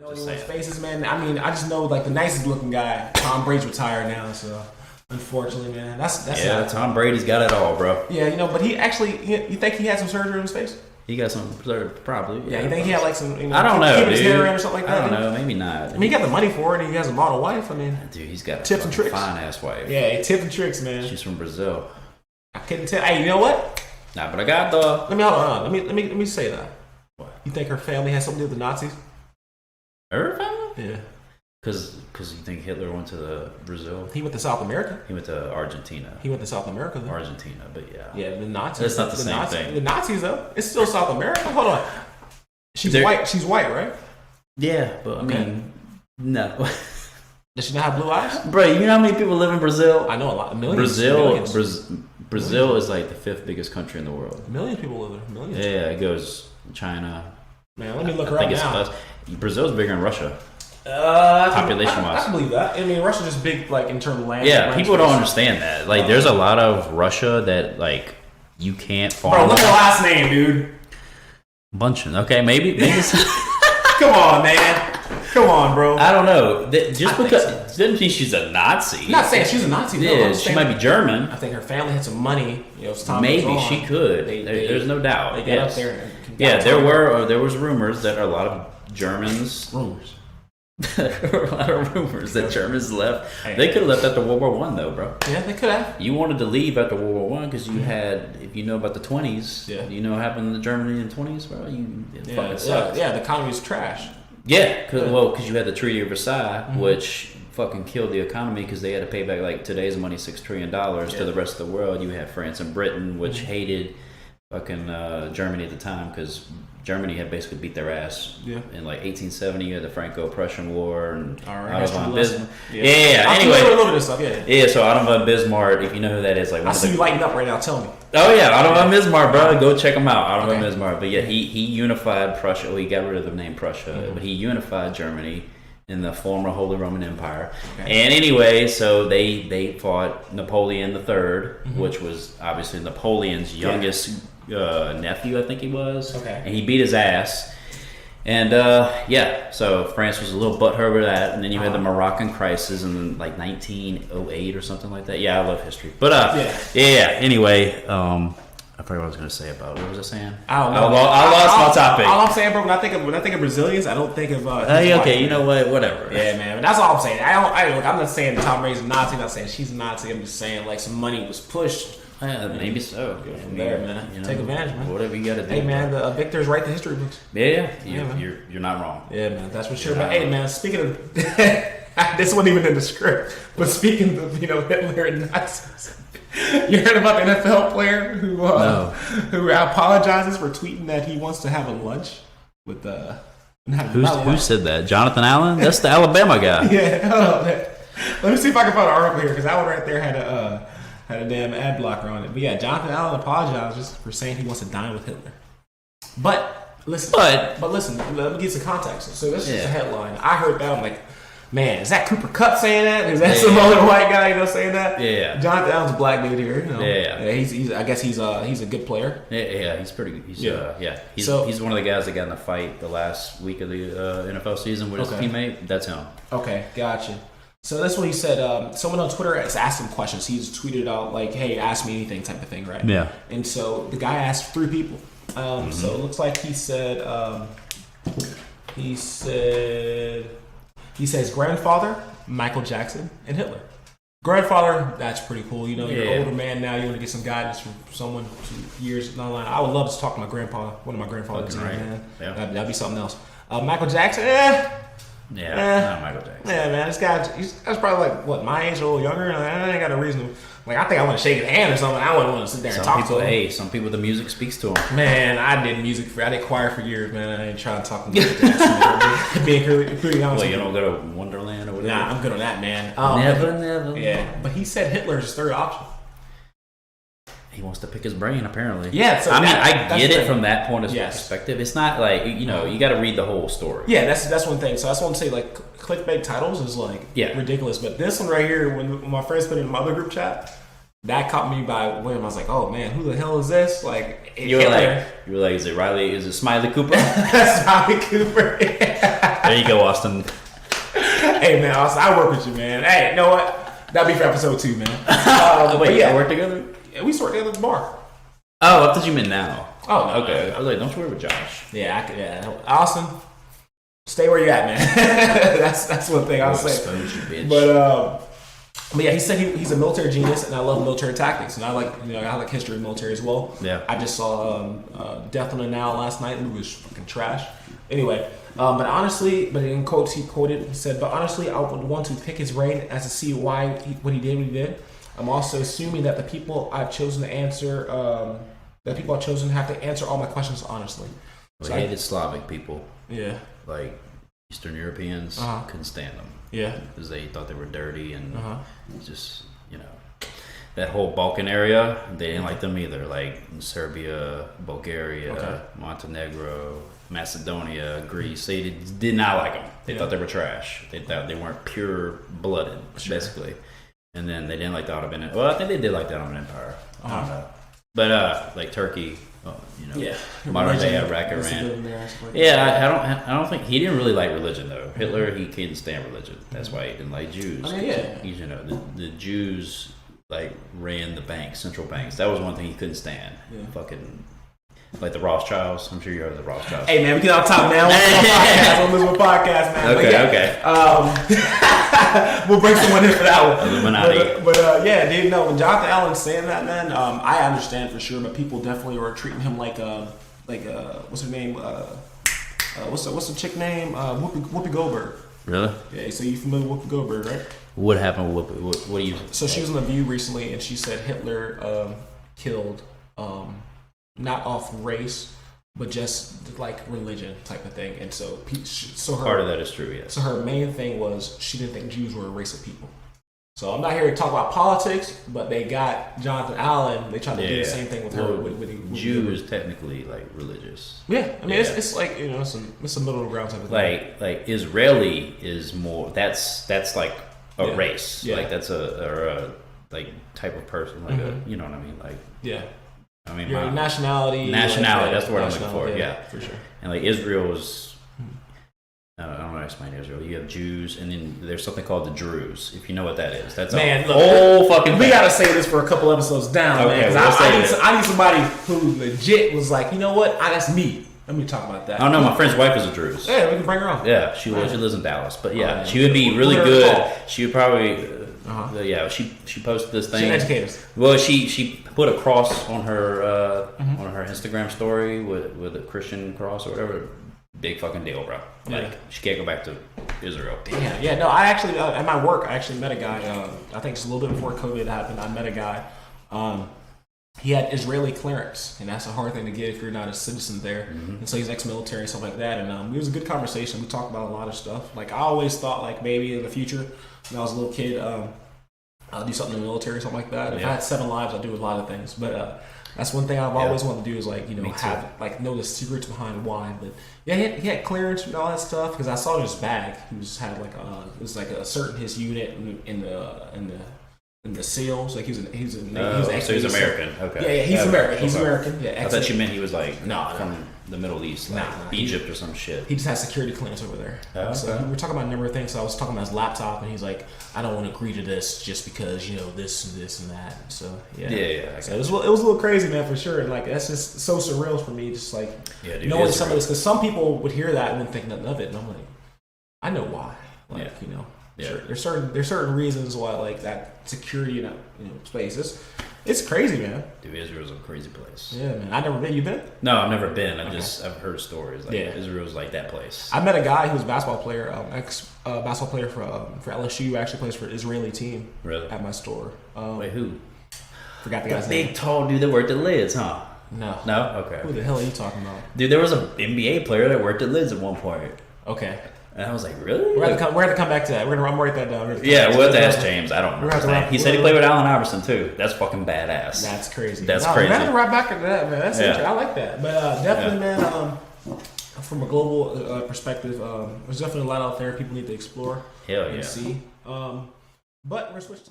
know anyone's faces, man. I mean, I just know like the nicest looking guy. Tom Brady's retired now, so unfortunately, man, that's yeah. Tom Brady's got it all, bro. Yeah, you know, but he actually, you think he had some surgery on his face? He got some, probably. Yeah, you think he had like some? You know, I don't know, keeping dude. his hair in or something like that. I don't know, maybe not. I mean, he got the money for it, and he has a model wife. I mean, dude, he's got tips a and tricks. Fine ass wife. Yeah, tips and tricks, man. She's from Brazil. I couldn't tell. Hey, you know what? Nah, but I got the. Let me hold on. Let me say that. What? You think her family has something to do with the Nazis? Her family? Yeah. Because you think Hitler went to Brazil? He went to South America. He went to Argentina. He went to South America, though. Argentina, but yeah. Yeah, the Nazis. That's not the same thing. The Nazis, though. It's still South America. Hold on. She's white. She's white, right? Yeah, but I mean, no. Does she not have blue eyes? Bro, you know how many people live in Brazil? I know a lot. Millions. Brazil is like the 5th biggest country in the world. Millions of people live there. Millions. Yeah, it goes China. Man, let me look her up now. Brazil's bigger than Russia. Population-wise. I can believe that. I mean, Russia's just big, like, in terms of land. Yeah, people don't understand that. Like, there's a lot of Russia that, like, you can't farm. Bro, look at her last name, dude. Bunchen. Okay, maybe. Come on, man. Come on, bro. I don't know. Just because doesn't mean she's a Nazi. I'm not saying she's a Nazi. Yeah, she might be German. I think her family had some money. You know, time maybe she could. There's no doubt. They got up there. Yeah, there was rumors that a lot of Germans. Rumors. There were a lot of rumors that Germans left. They could have left after World War I, though, bro. Yeah, they could have. You wanted to leave after World War I because you had, if you know about the 20s, you know what happened in Germany in the 20s, bro? It fucking sucked. Yeah, the economy was trash. Yeah, because you had the Treaty of Versailles, which fucking killed the economy because they had to pay back, like, today's money, $6 trillion to the rest of the world. You had France and Britain, which hated fucking Germany at the time because Germany had basically beat their ass. Yeah. In like 1870, you had the Franco-Prussian War and Otto von Bismarck. Yeah. Anyway, a little bit of stuff. Yeah. So Otto von Bismarck, if you know who that is, like I see you lighting up right now. Tell me. Oh yeah, Otto von Bismarck, bro. Go check him out. Otto von Bismarck. But yeah, he unified Prussia. Well, he got rid of the name Prussia, but he unified Germany in the former Holy Roman Empire. Okay. And anyway, so they fought Napoleon III, which was obviously Napoleon's youngest nephew, I think he was. Okay. And he beat his ass. And so France was a little butthurt over that. And then you had the Moroccan crisis in like 1908 or something like that. Yeah, I love history. But anyway, I forgot what I was going to say about it. What was I saying? I don't know. I lost my topic. All I'm saying, bro, when I think of Brazilians, I don't think of. Okay, you know what? Whatever. Yeah, man. That's all I'm saying. I'm not saying Tom Brady's a Nazi. I'm not saying she's a Nazi. I'm just saying like some money was pushed. Maybe so. Go from there, man. You know, take advantage, man. Whatever you got to do. Hey, man, the victors write the history books. Yeah. You're not wrong. Yeah, man. That's for sure. But hey, man, speaking of, this wasn't even in the script. But speaking of, Hitler and Nazis. You heard about the NFL player who apologizes for tweeting that he wants to have a lunch with Who said that? Jonathan Allen? That's the Alabama guy. Yeah, hold on, man. Let me see if I can find an article here because that one right there had a damn ad blocker on it. But yeah, Jonathan Allen apologizes for saying he wants to dine with Hitler. But listen, let me get some context. So this is a headline. I heard that. I'm like, man, is that Cooper Kupp saying that? Is that some other white guy, saying that? Yeah. Jonathan Allen's a black dude here. I guess he's a good player. Yeah, he's pretty good. He's one of the guys that got in a fight the last week of the NFL season with his teammate. That's him. Okay, gotcha. So that's what he said. Someone on Twitter has asked him questions. He's tweeted out like, "Hey, ask me anything," type of thing, right? Yeah. And so the guy asked 3 people. So it looks like he said his grandfather, Michael Jackson, and Hitler. Grandfather, that's pretty cool. You're an older man now. You want to get some guidance from someone 2 years down the line. I would love to talk to my grandpa. One of my grandfathers, man. Yeah. That'd be something else. Michael Jackson, not Michael Jackson. Yeah, man, this guy, that's probably like, what, my age, a little younger? I ain't got a reason to, I think I want to shake his hand or something. I wouldn't want to sit there and talk to him. Hey, some people, the music speaks to them. Man, I did choir for years, man. I ain't trying to talk to Michael Jackson. Being pretty honest. Well, you don't go to Wonderland or whatever? Nah, I'm good on that, man. Never. Yeah, but he said Hitler's his third option. He wants to pick his brain, apparently. Yeah, so I get it from that point of perspective. It's not like, you got to read the whole story. Yeah, that's one thing. So that's one to say, like, clickbait titles is, ridiculous. But this one right here, when my friends put it in my other group chat, that caught me by whim. I was like, oh, man, who the hell is this? Like, you were like, is it Riley? Is it Smiley Cooper? Smiley Cooper. There you go, Austin. Hey man, Austin, I work with you, man. Hey, you know what? That'll be for episode 2, man. Wait, yeah, work together? Yeah, we used to work together at the bar. Oh, I thought you meant now. Oh, no, okay. No. I was like, don't you work with Josh? Yeah, Austin, stay where you at, man. that's one thing I'll say. Expose you, bitch. But yeah, he said he's a military genius, and I love military tactics, and I like history of military as well. Yeah. I just saw Death on the Nile last night, and it was fucking trash. Anyway, but honestly, in quotes he said, but honestly, I would want to pick his brain as to see why what he did. I'm also assuming that the people I've chosen to answer, have to answer all my questions honestly. Well, so he hated Slavic people. Yeah. Like Eastern Europeans, couldn't stand them. Yeah. Because they thought they were dirty and just, that whole Balkan area, they didn't like them either. Like Serbia, Bulgaria, Montenegro, Macedonia, Greece, they did not like them. They thought they were trash. They thought they weren't pure-blooded, basically. And then they didn't like the Ottoman Empire. Well, I think they did like the Ottoman Empire. I don't know. But like Turkey, modern day Iraq, Iran. Yeah, I don't think he didn't really like religion though. Hitler, he couldn't stand religion. That's why he didn't like Jews. I mean, The Jews like ran the banks, central banks. That was one thing he couldn't stand. Yeah. Fucking like the Rothschilds. I'm sure you heard of the Rothschilds. Hey man, we get off top now. We'll podcast, man. Okay. We'll bring someone in for that one. Illuminati. But dude, no. When Jonathan Allen's saying that, man, I understand for sure. But people definitely were treating him like what's her name? What's the chick name? Whoopi Goldberg. Really? Yeah. So you familiar with Whoopi Goldberg, right? What happened with Whoopi? What do you? So she was on The View recently, and she said Hitler killed. Not off race, but just like religion type of thing. And so her part of that is true, yes. So her main thing was she didn't think Jews were a race of people. So I'm not here to talk about politics, but they got Jonathan Allen. They tried to do the same thing with her. With Jew is technically like religious. Yeah, I mean it's like it's a middle ground type of thing. Like Israeli is more. That's like a race. Yeah. Like that's a like type of person. Like a you know what I mean. Like I mean, your nationality. That's the word I'm looking for. Yeah, for sure. And like Israel is, I don't know how to explain Israel. You have Jews, and then there's something called the Druze. If you know what that is, that's whole fucking. We gotta say this for a couple episodes down, man. I need somebody who legit was like, you know what? That's me. Let me talk about that. Oh no, my friend's wife is a Druze. Yeah, we can bring her on. Yeah, she lives in Dallas, but she would be really good. She would probably. She posted this thing. She educated us. Well, she put a cross on her Instagram story with a Christian cross or whatever. Big fucking deal, bro. Like she can't go back to Israel. Damn. Yeah. No, I actually at my work I actually met a guy. I think it's a little bit before COVID happened. I met a guy. He had Israeli clearance, and that's a hard thing to get if you're not a citizen there. And so he's ex-military and stuff like that. And it was a good conversation. We talked about a lot of stuff. Like I always thought, like maybe in the future, when I was a little kid, I'll do something in the military or something like that. If I had 7 lives, I'd do a lot of things. But that's one thing I've always wanted to do is like know the secrets behind why. But yeah, he had clearance and all that stuff because I saw in his bag he just had like it was like a certain his unit in the SEALs. Like he was so he's American. Okay. Yeah, he's American. He's American. Yeah, I thought you meant he was like from the Middle East, like Egypt or some shit. He just has security clearance over there. So we were talking about a number of things. So I was talking about his laptop, and he's like, "I don't want to agree to this just because this and that." So yeah. So it was a little crazy, man, for sure. And like that's just so surreal for me, just like knowing some of this, because some people would hear that and then think nothing of it, and I'm like, I know why. Like sure, there's certain reasons why like that security in space. It's crazy, man. Dude, Israel's a crazy place. Yeah, man. I've never been. You been? No, I've never been. I've heard stories. Like Israel's like that place. I met a guy who was a basketball player, basketball player for LSU. Actually plays for the Israeli team. Really? At my store. Wait, who? Forgot the guy's name. Big tall dude that worked at Lids, huh? No. Okay. Who the hell are you talking about? Dude, there was an NBA player that worked at Lids at one point. Okay. And I was like, really? We're gonna have to come back to that. I'm gonna write that down. We'll have to ask James. I don't know. He said he played with Allen Iverson too. That's fucking badass. That's crazy. That's crazy. We're gonna right back into that, man. That's interesting. I like that. But definitely, man. From a global perspective, there's definitely a lot out there people need to explore Hell yeah. and see. But we're switching topics.